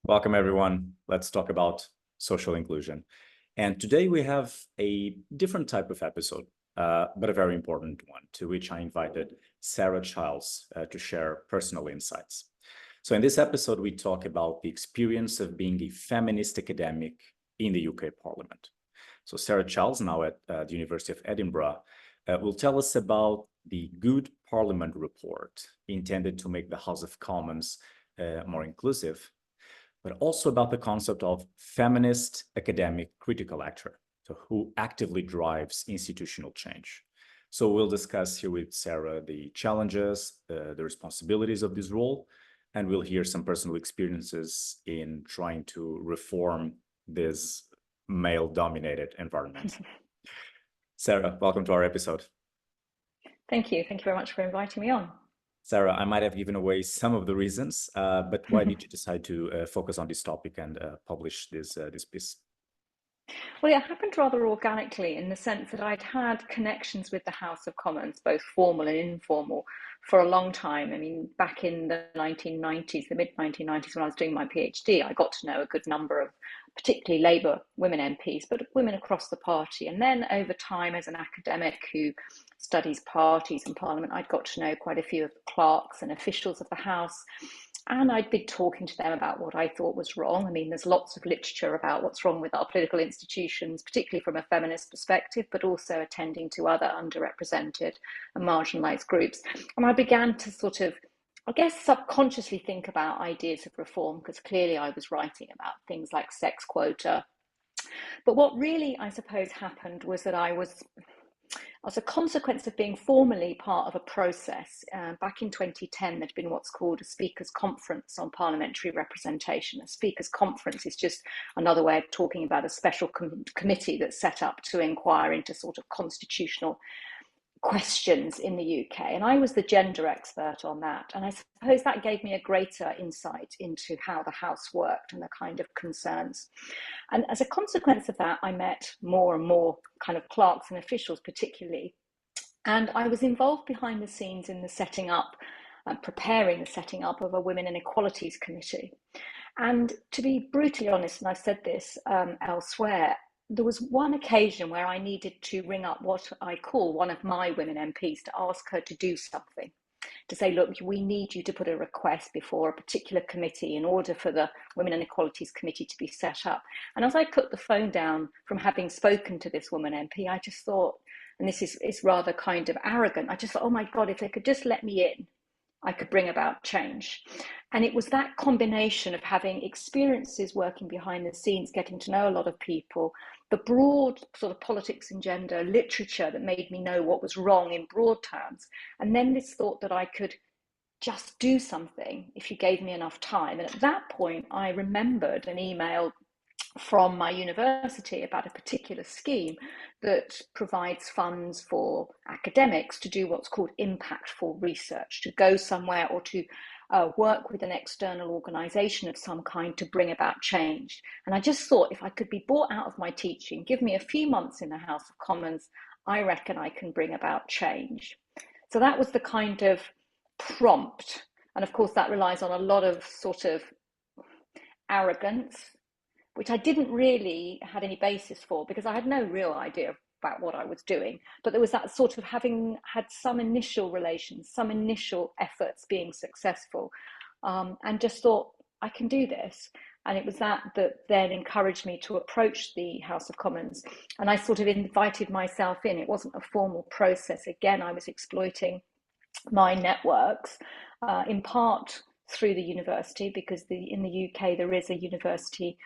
Welcome, everyone. Let's talk about social inclusion. And today we have a different type of episode, but a very important one, to which I invited Sarah Childs to share personal insights. So in this episode, we talk about the experience of being a feminist academic in the UK Parliament. So Sarah Childs, now at the University of Edinburgh, will tell us about the Good Parliament report intended to make the House of Commons more inclusive, but also about the concept of feminist academic critical actor, so who actively drives institutional change. So we'll discuss here with Sarah the challenges, the responsibilities of this role, and we'll hear some personal experiences in trying to reform this male-dominated environment. Sarah, welcome to our episode. Thank you. Thank you very much for inviting me on. Sarah, I might have given away some of the reasons, but why did you decide to focus on this topic and publish this piece? Well, it happened rather organically in the sense that I'd had connections with the House of Commons, both formal and informal, for a long time. I mean, back in the 1990s, the mid-1990s, when I was doing my PhD, I got to know a good number of particularly Labour women MPs, but women across the party. And then over time, as an academic who studies parties and Parliament, I'd got to know quite a few of the clerks and officials of the House. And I'd been talking to them about what I thought was wrong. I mean, there's lots of literature about what's wrong with our political institutions, particularly from a feminist perspective, but also attending to other underrepresented and marginalised groups. And I began to sort of, I guess, subconsciously think about ideas of reform, because clearly I was writing about things like sex quota. But what really, I suppose, happened was that as a consequence of being formally part of a process, back in 2010, there'd been what's called a Speakers' Conference on Parliamentary Representation. A Speakers' Conference is just another way of talking about a special committee that's set up to inquire into sort of constitutional questions in the UK. And I was the gender expert on that. And I suppose that gave me a greater insight into how the House worked and the kind of concerns. And as a consequence of that, I met more and more kind of clerks and officials particularly. And I was involved behind the scenes in the setting up and preparing the setting up of a Women and Equalities Committee. And to be brutally honest, and I've said this elsewhere, there was one occasion where I needed to ring up what I call one of my women MPs to ask her to do something, to say, look, we need you to put a request before a particular committee in order for the Women and Equalities Committee to be set up. And as I put the phone down from having spoken to this woman MP, I just thought, and this is rather kind of arrogant, I just thought, oh my God, if they could just let me in, I could bring about change. And it was that combination of having experiences working behind the scenes, getting to know a lot of people, the broad sort of politics and gender literature that made me know what was wrong in broad terms, and then this thought that I could just do something if you gave me enough time. And at that point, I remembered an email from my university about a particular scheme that provides funds for academics to do what's called impactful research, to go somewhere or to work with an external organisation of some kind to bring about change. And I just thought, if I could be brought out of my teaching, give me a few months in the House of Commons, I reckon I can bring about change. So that was the kind of prompt. And of course, that relies on a lot of sort of arrogance, which I didn't really have any basis for, because I had no real idea about what I was doing. But there was that sort of having had some initial relations, some initial efforts being successful, and just thought, I can do this. And it was that then encouraged me to approach the House of Commons. And I sort of invited myself in. It wasn't a formal process. Again, I was exploiting my networks, in part through the university, because in the UK there is a university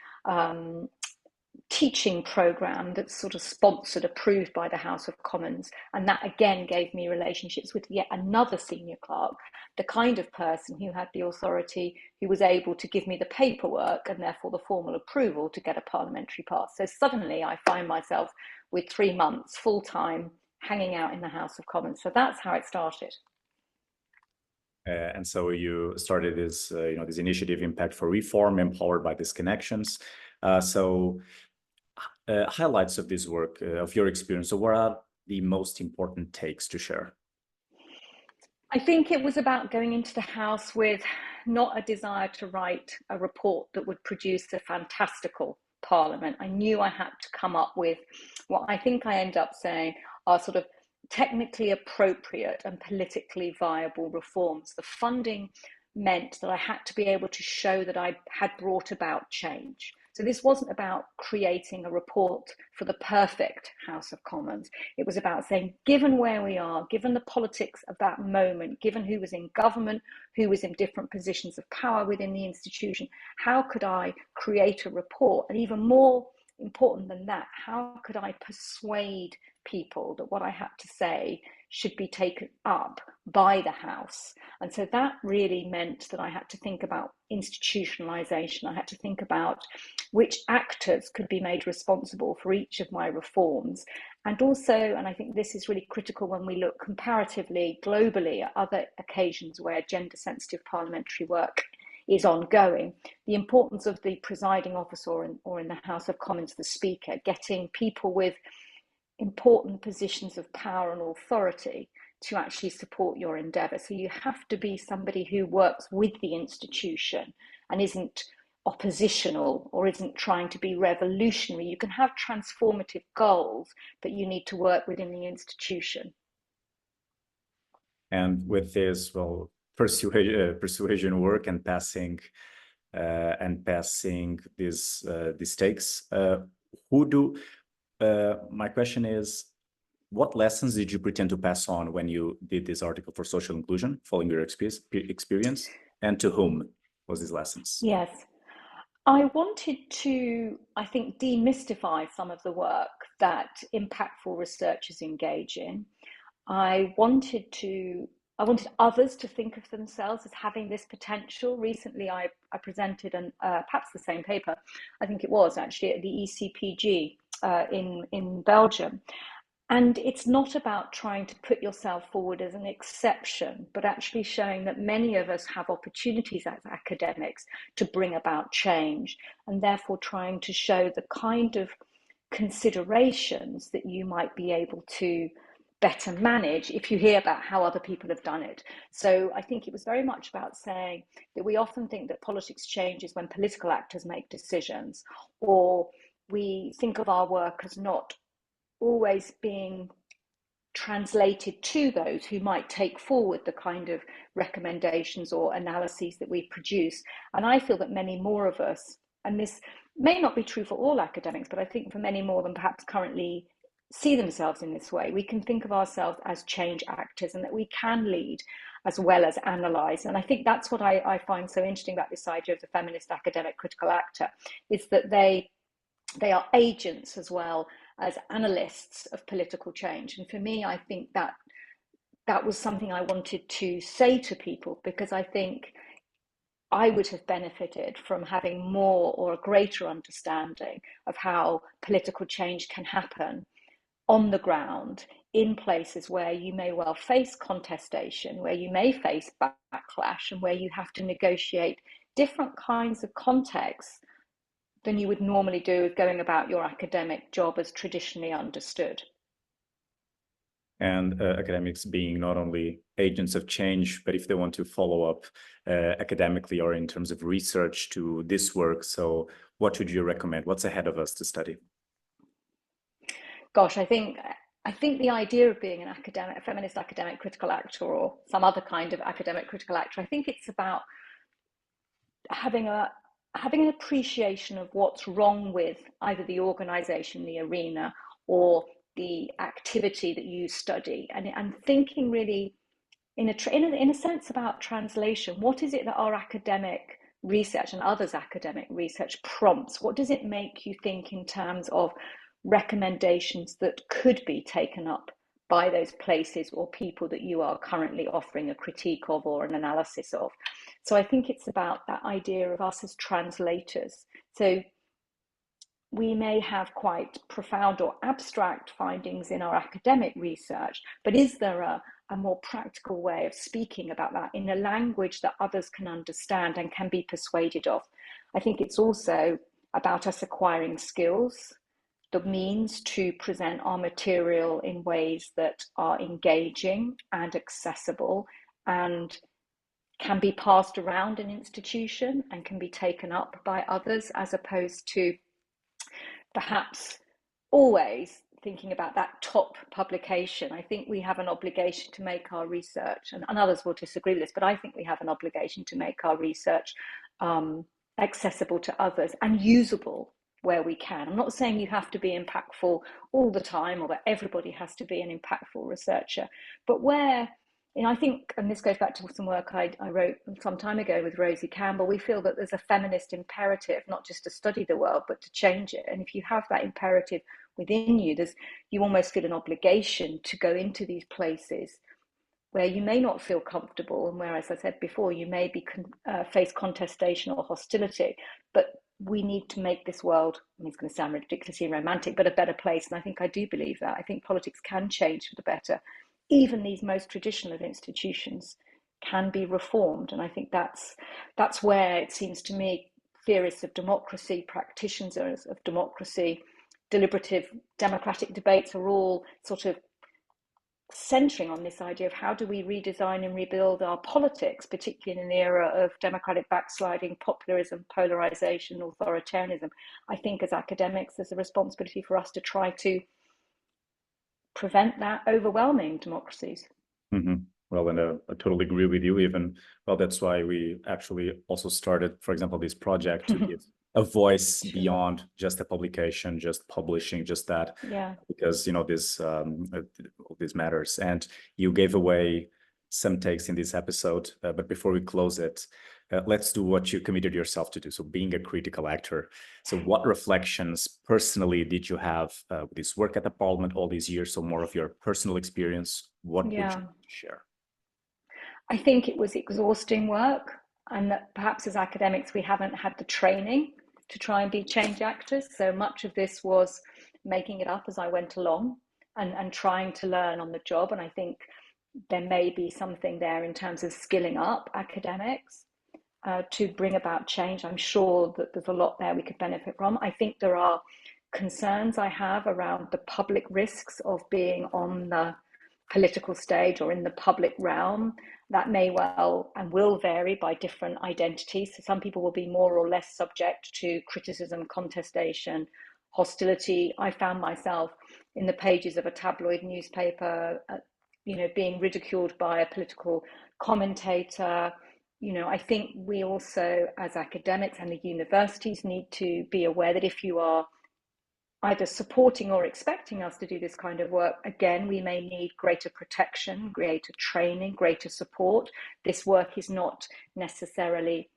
teaching programme that's sort of sponsored, approved by the House of Commons. And that again gave me relationships with yet another senior clerk, the kind of person who had the authority, who was able to give me the paperwork and therefore the formal approval to get a parliamentary pass. So suddenly I find myself with 3 months full time hanging out in the House of Commons. So that's how it started. And so you started this, this initiative, Impact for Reform, empowered by these connections. Highlights of this work, of your experience. So what are the most important takes to share? I think it was about going into the House with not a desire to write a report that would produce a fantastical parliament. I knew I had to come up with what I think I end up saying are sort of technically appropriate and politically viable reforms. The funding meant that I had to be able to show that I had brought about change. So this wasn't about creating a report for the perfect House of Commons. It was about saying, given where we are, given the politics of that moment, given who was in government, who was in different positions of power within the institution, how could I create a report? And even more important than that, how could I persuade people that what I had to say should be taken up by the House? And so that really meant that I had to think about institutionalization. I had to think about which actors could be made responsible for each of my reforms. And also, and I think this is really critical when we look comparatively globally at other occasions where gender sensitive parliamentary work is ongoing, the importance of the presiding officer or in the House of Commons, the Speaker, getting people with important positions of power and authority to actually support your endeavour. So you have to be somebody who works with the institution and isn't oppositional or isn't trying to be revolutionary. You can have transformative goals, but you need to work within the institution. And with this, well, persuasion work and passing these stakes, my question is, what lessons did you pretend to pass on when you did this article for social inclusion, following your experience, and to whom was these lessons? Yes, I wanted to, I think, demystify some of the work that impactful researchers engage in. I wanted others to think of themselves as having this potential. Recently, I presented perhaps the same paper, I think it was actually at the ECPG in Belgium. And it's not about trying to put yourself forward as an exception, but actually showing that many of us have opportunities as academics to bring about change, and therefore trying to show the kind of considerations that you might be able to better manage if you hear about how other people have done it. So I think it was very much about saying that we often think that politics changes when political actors make decisions, or we think of our work as not always being translated to those who might take forward the kind of recommendations or analyses that we produce. And I feel that many more of us, and this may not be true for all academics, but I think for many more than perhaps currently see themselves in this way, we can think of ourselves as change actors, and that we can lead as well as analyse. And I think that's what I find so interesting about this idea of the feminist academic critical actor, is that they are agents as well as analysts of political change. And for me, I think that was something I wanted to say to people, because I think I would have benefited from having more or a greater understanding of how political change can happen on the ground in places where you may well face contestation, where you may face backlash, and where you have to negotiate different kinds of contexts than you would normally do with going about your academic job as traditionally understood. And academics being not only agents of change, but if they want to follow up academically or in terms of research to this work, so what would you recommend? What's ahead of us to study? Gosh, I think the idea of being a feminist academic critical actor, or some other kind of academic critical actor, I think it's about having an appreciation of what's wrong with either the organization, the arena, or the activity that you study, and thinking really in a sense about translation. What is it that our academic research and others' academic research prompts? What does it make you think in terms of recommendations that could be taken up by those places or people that you are currently offering a critique of or an analysis of? So I think it's about that idea of us as translators. So we may have quite profound or abstract findings in our academic research, but is there a more practical way of speaking about that in a language that others can understand and can be persuaded of? I think it's also about us acquiring skills, the means to present our material in ways that are engaging and accessible and can be passed around an institution and can be taken up by others, as opposed to perhaps always thinking about that top publication. I think we have an obligation to make our research, and others will disagree with this, but I think we have an obligation to make our research accessible to others and usable where we can. I'm not saying you have to be impactful all the time, or that everybody has to be an impactful researcher, but where, I think, and this goes back to some work I wrote some time ago with Rosie Campbell, we feel that there's a feminist imperative, not just to study the world, but to change it. And if you have that imperative within you, you almost feel an obligation to go into these places where you may not feel comfortable, and where, as I said before, you may face contestation or hostility, but we need to make this world, it's going to sound ridiculously romantic, but a better place. And I think I do believe that. I think politics can change for the better. Even these most traditional of institutions can be reformed. And I think that's where it seems to me theorists of democracy, practitioners of democracy, deliberative democratic debates are all sort of centering on this idea of how do we redesign and rebuild our politics, particularly in an era of democratic backsliding, popularism, polarization, authoritarianism. I think as academics, there's a responsibility for us to try to prevent that overwhelming democracies. Mm-hmm. Well, and I totally agree with you. That's why we actually also started, for example, this project to give a voice beyond just a publication, just publishing, just that. Yeah. Because this matters. And you gave away some takes in this episode, but before we close it, let's do what you committed yourself to do. So being a critical actor. So what reflections personally did you have with this work at the Parliament all these years? So more of your personal experience. What would you share? I think it was exhausting work, and that perhaps as academics, we haven't had the training to try and be change actors. So much of this was making it up as I went along and trying to learn on the job. And I think there may be something there in terms of skilling up academics to bring about change. I'm sure that there's a lot there we could benefit from. I think there are concerns I have around the public risks of being on the political stage or in the public realm. That may well and will vary by different identities. So some people will be more or less subject to criticism, contestation, hostility. I found myself in the pages of a tabloid newspaper, being ridiculed by a political commentator. I think we also, as academics and the universities, need to be aware that if you are either supporting or expecting us to do this kind of work, again, we may need greater protection, greater training, greater support. This work is not necessarily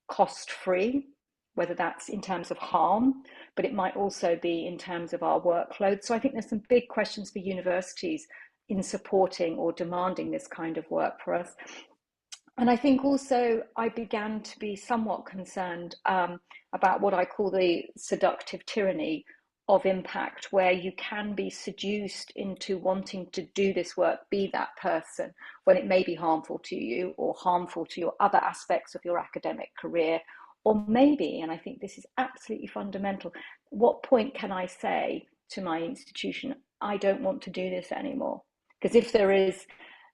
cost-free, whether that's in terms of harm, but it might also be in terms of our workload. So I think there's some big questions for universities in supporting or demanding this kind of work for us. And I think also I began to be somewhat concerned about what I call the seductive tyranny of impact, where you can be seduced into wanting to do this work, be that person, when it may be harmful to you or harmful to your other aspects of your academic career. Or maybe, and I think this is absolutely fundamental, what point can I say to my institution, I don't want to do this anymore? Because if there is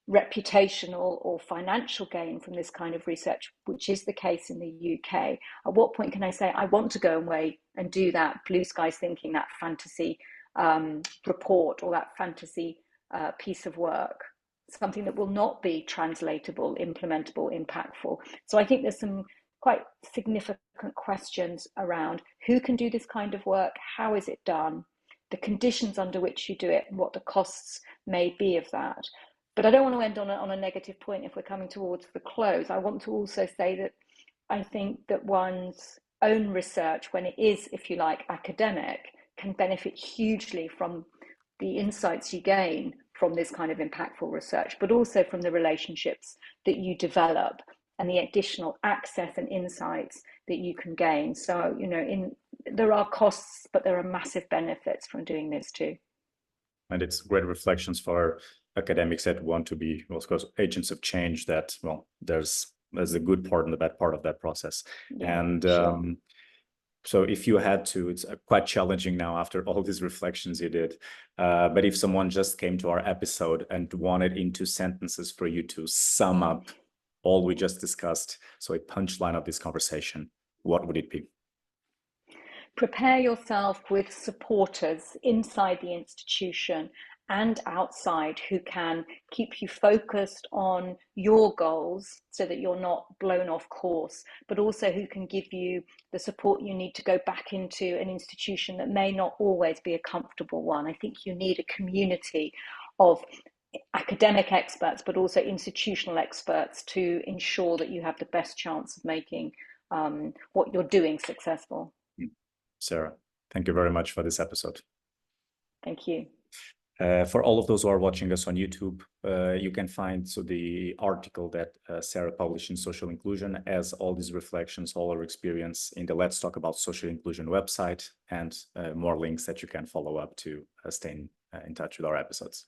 reputational or financial gain from this kind of research, which is the case in the UK, at what point can I say, I want to go away and do that blue skies thinking, that fantasy report or that fantasy piece of work, something that will not be translatable, implementable, impactful? So I think there's some quite significant questions around who can do this kind of work, how is it done, the conditions under which you do it, and what the costs may be of that. But I don't want to end on a negative point if we're coming towards the close. I want to also say that I think that one's own research, when it is, if you like, academic, can benefit hugely from the insights you gain from this kind of impactful research, but also from the relationships that you develop and the additional access and insights that you can gain. So, there are costs, but there are massive benefits from doing this too. And it's great reflections for academics that want to be, of course, agents of change, that, there's a good part and the bad part of that process. Yeah, and sure. So if you had to, it's quite challenging now after all these reflections you did, but if someone just came to our episode and wanted in 2 sentences for you to sum up all we just discussed, so a punchline of this conversation, what would it be? Prepare yourself with supporters inside the institution and outside who can keep you focused on your goals so that you're not blown off course, but also who can give you the support you need to go back into an institution that may not always be a comfortable one. I think you need a community of academic experts, but also institutional experts to ensure that you have the best chance of making what you're doing successful. Sarah, thank you very much for this episode. Thank you. For all of those who are watching us on YouTube, you can find the article that Sarah published in Social Inclusion, as all these reflections, all our experience in the Let's Talk About Social Inclusion website, and more links that you can follow up to stay in touch with our episodes.